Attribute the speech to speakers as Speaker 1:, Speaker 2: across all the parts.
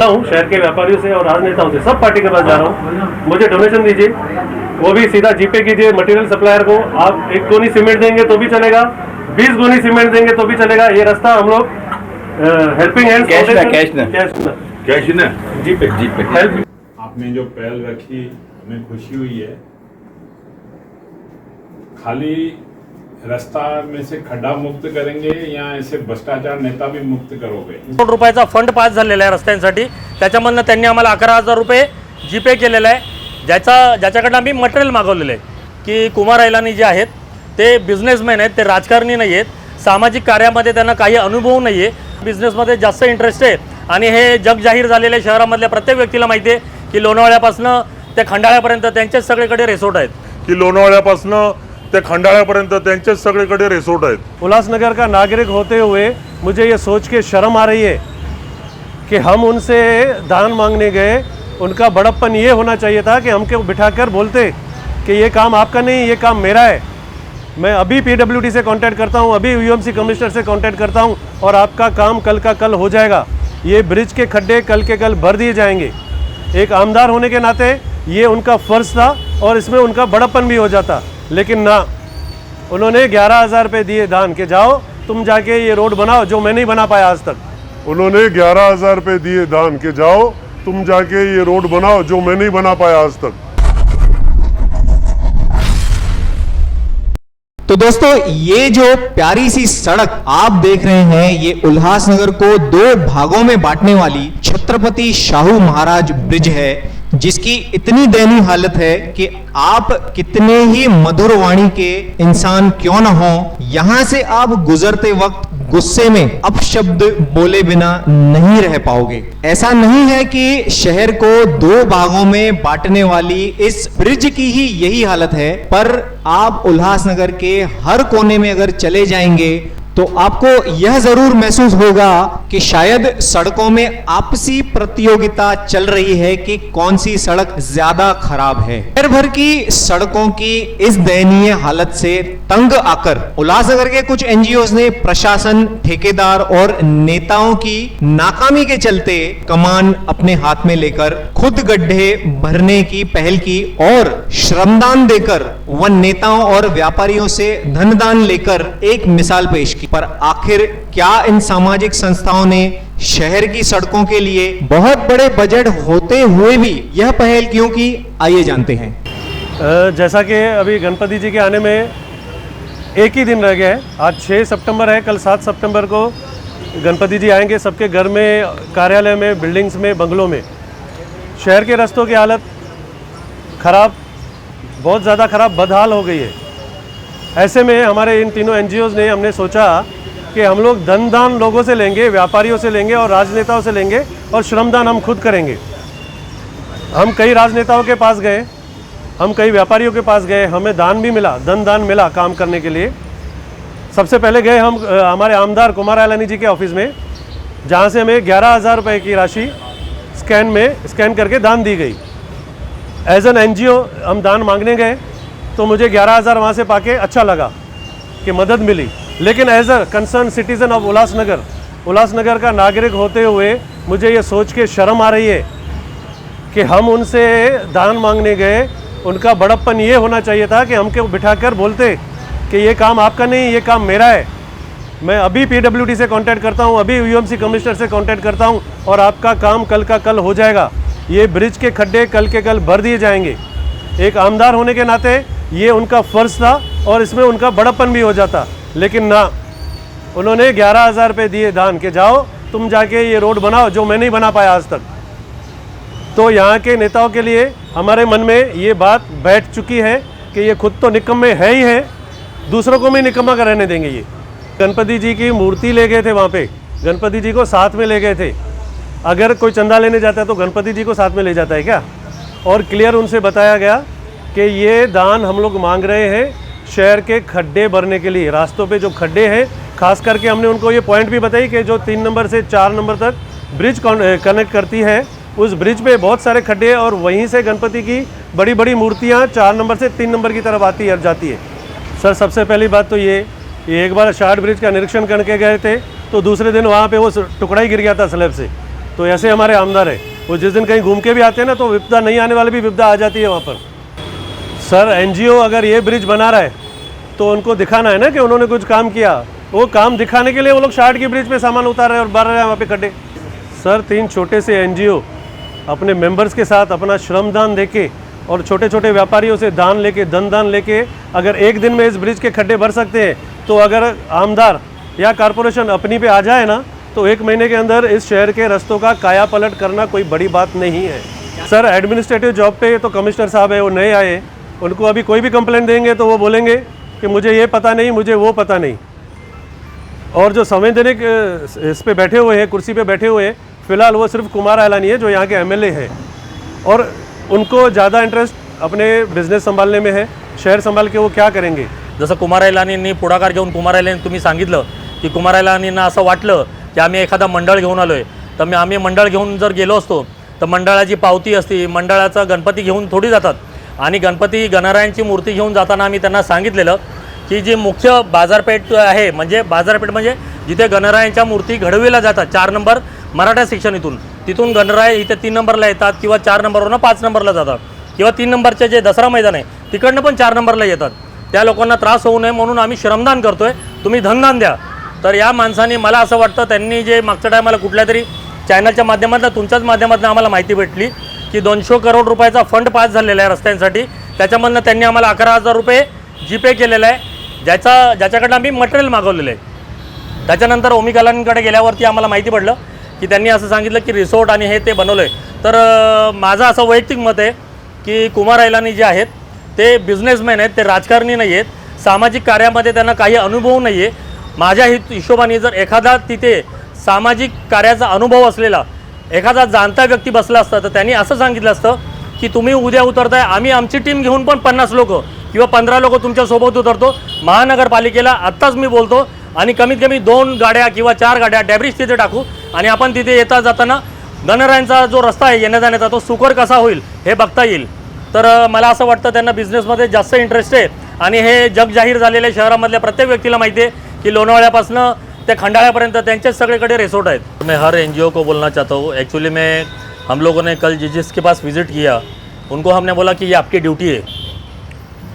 Speaker 1: हूँ शहर के व्यापारियों से और राजनेताओं से, सब पार्टी के पास जा रहा हूँ, मुझे डोनेशन दीजिए, वो भी सीधा जीपे कीजिए मटेरियल सप्लायर को। आप 1 गोनी सीमेंट देंगे तो भी चलेगा, 20 गोनी सीमेंट देंगे तो भी चलेगा। ये रास्ता हम लोग हेल्पिंग हैंड
Speaker 2: कैश ना जीपे
Speaker 1: हेल्प।
Speaker 3: आपने जो पहल रखी हमें खुशी हुई है। खाली रस्ता में से खड्डा मुक्त करेंगे या ऐसे भ्रष्टाचार नेता भी मुक्त करोगे?
Speaker 4: ₹1 रुपयाचा फंड पास झालेला आहे रस्त्यांसाठी, त्याच्यामधनं त्यांनी आम्हाला 11,000 रुपये जीपे केलेला आहे, ज्याच्याकडनं आम्ही मटेरियल मागवलेलं आहे की कुमार ऐलानी जे आहेत ते बिझनेसमॅन आहेत, ते राजकारणी नाही आहेत, सामाजिक कार्यामध्ये त्यांना काही अनुभव नाही आहे, बिझनेसमध्ये जास्त इंटरेस्ट आहे आणि हे जग जाहीर झालेल्या शहरामधल्या प्रत्येक व्यक्तीला माहिती आहे की लोणावळ्यापासून ते खंडाळ्यापर्यंत त्यांचेच सगळीकडे रिसोर्ट आहेत,
Speaker 5: की लोणावळ्यापासून ते खंडाळ्यापर्यंत त्यांचेच सगळीकडे रिसोर्ट आहेत।
Speaker 1: उल्लासनगर का नागरिक होते हुए मुझे ये सोच के शर्म आ रही है कि हम उनसे दान मांगने गए। उनका बड़प्पन ये होना चाहिए था कि हमको बिठाकर बोलते कि ये काम आपका नहीं, ये काम मेरा है। मैं अभी पीडब्ल्यूडी से कांटेक्ट करता हूँ, अभी यूएमसी कमिश्नर से कांटेक्ट करता हूँ और आपका काम कल का कल हो जाएगा। ये ब्रिज के खड्डे कल के कल भर दिए जाएंगे। एक आमदार होने के नाते ये उनका फ़र्ज़ था और इसमें उनका बड़प्पन भी हो जाता, लेकिन ना, उन्होंने 11,000 रुपये दिए दान के जाओ तुम जाके ये रोड बनाओ जो मैं नहीं बना पाया आज तक।
Speaker 5: उन्होंने 11,000 रुपये दिए दान के जाओ तुम जाके ये रोड बनाओ जो मैं नहीं बना पाया आज तक।
Speaker 6: तो दोस्तों, ये जो प्यारी सी सड़क आप देख रहे हैं, ये उल्लासनगर को 2 भागों में बांटने वाली छत्रपति शाहू महाराज ब्रिज है, जिसकी इतनी दयनीय हालत है कि आप कितने ही मधुर वाणी के इंसान क्यों ना हो, यहां से आप गुजरते वक्त गुस्से में अपशब्द बोले बिना नहीं रह पाओगे। ऐसा नहीं है कि शहर को 2 भागों में बांटने वाली इस ब्रिज की ही यही हालत है, पर आप उल्लासनगर के हर कोने में अगर चले जाएंगे तो आपको यह जरूर महसूस होगा कि शायद सड़कों में आपसी प्रतियोगिता चल रही है कि कौन सी सड़क ज्यादा खराब है। शहर भर की सड़कों की इस दयनीय हालत से तंग आकर उल्लासनगर के कुछ एनजीओज ने प्रशासन, ठेकेदार और नेताओं की नाकामी के चलते कमान अपने हाथ में लेकर खुद गड्ढे भरने की पहल की और श्रमदान देकर व नेताओं और व्यापारियों से धनदान लेकर एक मिसाल पेश की। पर आखिर क्या इन सामाजिक संस्थाओं ने शहर की सड़कों के लिए बहुत बड़े बजट होते हुए भी यह पहल क्यों की, आइए जानते हैं।
Speaker 1: जैसा कि अभी गणपति जी के आने में एक ही दिन रह गया है, आज 6 सितंबर है, कल 7 सितंबर को गणपति जी आएंगे सबके घर में, कार्यालय में, बिल्डिंग्स में, बंगलों में। शहर के रास्तों की हालत खराब, बहुत ज़्यादा खराब, बदहाल हो गई है। ऐसे में हमारे इन तीनों एनजीओज़ ने, हमने सोचा कि हम लोग धनदान लोगों से लेंगे, व्यापारियों से लेंगे और राजनेताओं से लेंगे और श्रमदान हम खुद करेंगे। हम कई राजनेताओं के पास गए, हम कई व्यापारियों के पास गए, हमें दान भी मिला, धनदान मिला काम करने के लिए। सबसे पहले गए हम हमारे आमदार कुमार ऐलानी जी के ऑफिस में, जहाँ से हमें 11,000 रुपये की राशि स्कैन करके दान दी गई। एज एन एनजीओ हम दान मांगने गए तो मुझे 11,000 वहाँ से पाके अच्छा लगा कि मदद मिली, लेकिन as a concern citizen of Ulhasnagar का नागरिक होते हुए मुझे ये सोच के शर्म आ रही है कि हम उनसे दान मांगने गए। उनका बड़प्पन ये होना चाहिए था कि हमको बिठाकर बोलते कि ये काम आपका नहीं, ये काम मेरा है। मैं अभी पीडब्ल्यूडी से कांटेक्ट करता हूँ, अभी यूएमसी कमिश्नर से कांटेक्ट करता हूँ और आपका काम कल का कल हो जाएगा। ये ब्रिज के खड्डे कल के कल भर दिए जाएंगे। एक आमदार होने के नाते ये उनका फ़र्ज़ था और इसमें उनका बड़प्पन भी हो जाता, लेकिन ना, उन्होंने 11,000 रुपये दिए दान के जाओ तुम जाके ये रोड बनाओ जो मैं नहीं बना पाया आज तक। तो यहाँ के नेताओं के लिए हमारे मन में ये बात बैठ चुकी है कि ये खुद तो निकम्मे है ही है, दूसरों को भी निकम्मा कर रहने देंगे। ये गणपति जी की मूर्ति ले गए थे, वहाँ पे गणपति जी को साथ में ले गए थे। अगर कोई चंदा लेने जाता है तो गणपति जी को साथ में ले जाता है क्या? और क्लियर उनसे बताया गया कि ये दान हम लोग मांग रहे हैं शहर के खड्डे भरने के लिए। रास्तों पे जो खड्डे हैं, खास करके हमने उनको ये पॉइंट भी बताई कि जो 3 नंबर से 4 नंबर तक ब्रिज कनेक्ट करती है, उस ब्रिज पे बहुत सारे खड्डे हैं और वहीं से गणपति की बड़ी बड़ी मूर्तियाँ 4 नंबर से 3 नंबर की तरफ आती है जाती है। सर, सबसे पहली बात तो ये एक बार शार्ट ब्रिज का निरीक्षण करके गए थे तो दूसरे दिन वहाँ पे वो टुकड़ा ही गिर गया था स्लैब से। तो ऐसे हमारे आमदार है, वो जिस दिन कहीं घूम के भी आते हैं ना तो विपदा नहीं आने वाली भी विपदा आ जाती है वहाँ पर। सर एनजीओ अगर ये ब्रिज बना रहा है तो उनको दिखाना है ना कि उन्होंने कुछ काम किया। वो काम दिखाने के लिए वो लोग शार्ट की ब्रिज पे सामान उतार रहे हैं और बार रहे हैं वहाँ पे खड्डे। सर 3 छोटे से एनजीओ अपने मेंबर्स के साथ अपना श्रमदान देके और छोटे छोटे व्यापारियों से दान लेके दान लेके अगर एक दिन में इस ब्रिज के खड्डे भर सकते हैं, तो अगर आमदार या कारपोरेशन अपनी पे आ जाए ना तो 1 महीने के अंदर इस शहर के रास्तों का काया पलट करना कोई बड़ी बात नहीं है। सर एडमिनिस्ट्रेटिव जॉब पे तो कमिश्नर साहब है, वो नए आए, उनको अभी कोई भी कंप्लेंट देंगे तो वो बोलेंगे कि मुझे ये पता नहीं, मुझे वो पता नहीं। और जो संवैधानिक इस पे बैठे हुए हैं, कुर्सी पे बैठे हुए हैं, फिलहाल वो सिर्फ कुमार आयलानी है जो यहाँ के एमएलए हैं और उनको ज़्यादा इंटरेस्ट अपने बिझनेस संभालने में है। शहर संभाल के वो क्या करेंगे?
Speaker 4: जसं कुमार आयलानींनी पुढाकार घेऊन कुमार आयलानी तुम्ही सांगितलं की कुमार आयलानींना असं वाटलं की आम्ही एखादा मंडळ घेऊन आलोय, तर आम्ही मंडळ घेऊन जर गेलो असतो तर मंडळाची पावती असती, मंडळाचा गणपती घेऊन थोडी जातात आणि गणपती गणरायांची मूर्ती घेऊन जाताना आम्ही त्यांना सांगितलेलं की जी मुख्य बाजारपेठ आहे, म्हणजे बाजारपेठ म्हणजे जिथे गणरायांच्या मूर्ती घडविल्या जातात 4 नंबर मराठा सेक्शन तिथून गणराय इथे 3 नंबरला येतात किंवा 4 नंबरवरून 5 नंबरला जातात किंवा 3 नंबरचे जे दसरा मैदान आहे तिकडनं पण 4 नंबरला येतात। त्या लोकांना त्रास होऊ नये म्हणून आम्ही श्रमदान करतोय, तुम्ही धनदान द्या। तर या माणसाने मला असं वाटतं त्यांनी जे मागच्या टायमाला कुठल्या तरी चॅनलच्या माध्यमातून तुमच्याच माध्यमातून आम्हाला माहिती भेटली की 200 करोड रुपयाचा फंड पास झालेला आहे रस्त्यांसाठी, त्याच्यामधनं त्यांनी आम्हाला 11,000 रुपये जीपे केलेला आहे, ज्याच्याकडनं आम्ही मटेरियल मागवलेलं आहे। त्याच्यानंतर ओमी कलानींकडे गेल्यावरती आम्हाला माहिती पडलं की त्यांनी असं सांगितलं की रिसॉर्ट आणि हे ते बनवलं आहे। तर माझं असं वैयक्तिक मत आहे की कुमार आयलानी जे आहेत ते बिझनेसमॅन आहेत, ते राजकारणी नाही आहेत, सामाजिक कार्यामध्ये त्यांना काही अनुभव नाही आहे। माझ्या हिशोबाने जर एखादा तिथे सामाजिक कार्याचा अनुभव असलेला एखादा जाणता व्यक्ती बसला असता तर त्यांनी असं सांगितलं असतं की तुम्ही उद्या उतरताय, आम्ही आमची टीम घेऊन पण 50 लोक किंवा 15 लोक तुमच्यासोबत उतरतो। महानगरपालिकेला आत्ताच मी बोलतो आणि कमीत कमी 2 गाड्या किंवा 4 गाड्या डॅब्रिज तिथे टाकू आणि आपण तिथे येता जाताना गणरायांचा जो रस्ता आहे येण्या जाण्याचा तो सुकर कसा होईल हे बघता येईल। तर मला असं वाटतं त्यांना बिझनेसमध्ये जास्त इंटरेस्ट आहे आणि हे जग जाहीर झालेल्या शहरामधल्या प्रत्येक व्यक्तीला माहिती आहे की लोणावळ्यापासून ते खंडाळ्यापर्यंत त्यांचेच सगळीकडे रिसोर्ट आहेत। मैं हर एनजीओ को बोलना चाहता हूँ, एक्चुअली मैं हम लोगों ने कल जिसके पास विज़िट किया उनको हमने बोला कि ये आपकी ड्यूटी है।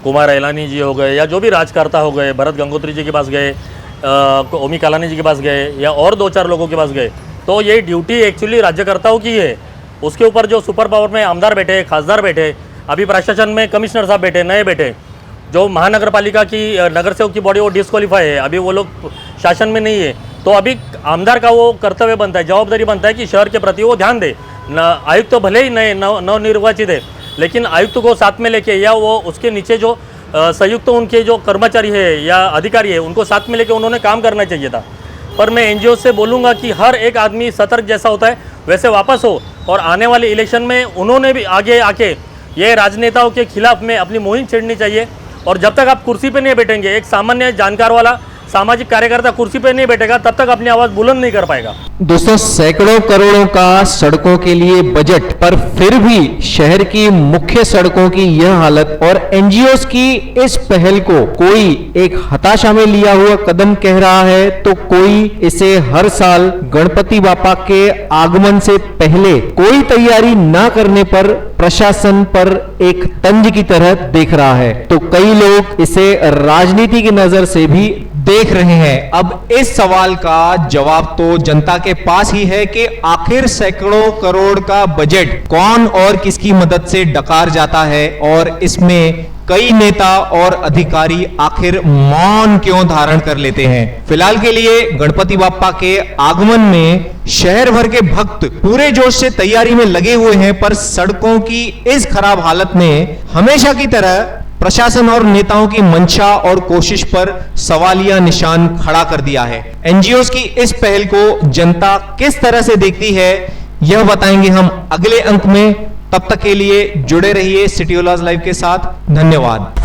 Speaker 4: कुमार आयलानी जी हो गए या जो भी राजकर्ता हो गए, भरत गंगोत्री जी के पास गए, ओमी कलानी जी के पास गए या और 2-4 लोगों के पास गए, तो ये ड्यूटी एक्चुअली राज्यकर्ताओं की है। उसके ऊपर जो सुपर पावर में आमदार बैठे, खासदार बैठे, अभी प्रशासन में कमिश्नर साहब बैठे, नए बैठे, जो महानगरपालिका की नगर सेवक की बॉडी वो डिस्क्वालीफाई है, अभी वो लोग शासन में नहीं है। तो अभी आमदार का वो कर्तव्य बनता है, जवाबदारी बनता है कि शहर के प्रति वो ध्यान दे। आयुक्त तो भले ही नए नवनिर्वाचित है, लेकिन आयुक्त को साथ में लेके या वो उसके नीचे जो संयुक्त उनके जो कर्मचारी है या अधिकारी है उनको साथ में लेके उन्होंने काम करना चाहिए था। पर मैं एनजीओ से बोलूँगा कि हर एक आदमी सतर्क जैसा होता है वैसे वापस हो और आने वाले इलेक्शन में उन्होंने भी आगे आके ये राजनेताओं के खिलाफ में अपनी मुहिम छेड़नी चाहिए। और जब तक आप कुर्सी पे नहीं बैठेंगे, एक सामान्य जानकार वाला सामाजिक कार्यकर्ता कुर्सी पे नहीं बैठेगा, तब तक अपनी आवाज बुलंद नहीं कर पाएगा।
Speaker 6: दोस्तों, सैकड़ों करोड़ों का सड़कों के लिए बजट, पर फिर भी शहर की मुख्य सड़कों की यह हालत और एनजीओस की इस पहल को कोई एक हताशा में लिया हुआ कदम कह रहा है तो कोई इसे हर साल गणपति बापा के आगमन से पहले कोई तैयारी ना करने पर प्रशासन पर एक तंज की तरह देख रहा है, तो कई लोग इसे राजनीति की नजर से भी देख रहे हैं। अब इस सवाल का जवाब तो जनता के पास ही है कि आखिर सैकड़ों करोड़ का बजट कौन और किसकी मदद से डकार जाता है और इसमें कई नेता और अधिकारी आखिर मौन क्यों धारण कर लेते हैं। फिलहाल के लिए गणपति बाप्पा के आगमन में शहर भर के भक्त पूरे जोश से तैयारी में लगे हुए हैं, पर सड़कों की इस खराब हालत ने हमेशा की तरह प्रशासन और नेताओं की मंशा और कोशिश पर सवालिया निशान खड़ा कर दिया है। एनजीओस की इस पहल को जनता किस तरह से देखती है यह बताएंगे हम अगले अंक में। तब तक के लिए जुड़े रहिए सिटी ओलाज लाइव के साथ। धन्यवाद।